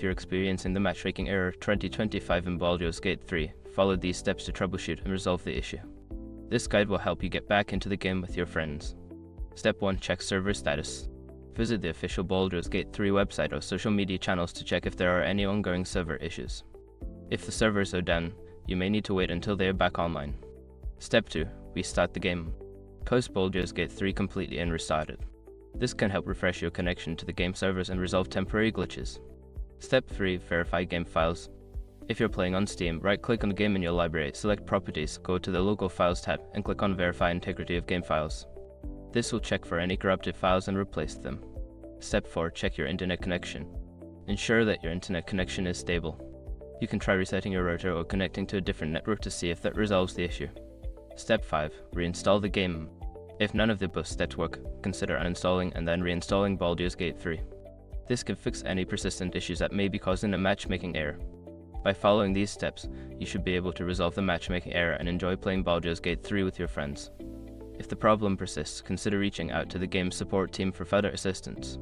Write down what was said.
if you're experiencing the matchmaking error 2025 in Baldur's Gate 3, follow these steps to troubleshoot and resolve the issue. This guide will help you get back into the game with your friends. Step 1. Check server status. Visit the official Baldur's Gate 3 website or social media channels to check if there are any ongoing server issues. If the servers are down, you may need to wait until they are back online. Step 2. Restart the game. Close Baldur's Gate 3 completely and restart it. This can help refresh your connection to the game servers and resolve temporary glitches. Step 3. Verify game files. If you're playing on Steam, right-click on the game in your library, select Properties, go to the Local Files tab, and click on Verify Integrity of Game Files. This will check for any corrupted files and replace them. Step 4. Check your internet connection. Ensure that your internet connection is stable. You can try resetting your router or connecting to a different network to see if that resolves the issue. Step 5. Reinstall the game. If none of the above steps work, consider uninstalling and then reinstalling Baldur's Gate 3. This can fix any persistent issues that may be causing a matchmaking error. By following these steps, you should be able to resolve the matchmaking error and enjoy playing Baldur's Gate 3 with your friends. If the problem persists, consider reaching out to the game's support team for further assistance.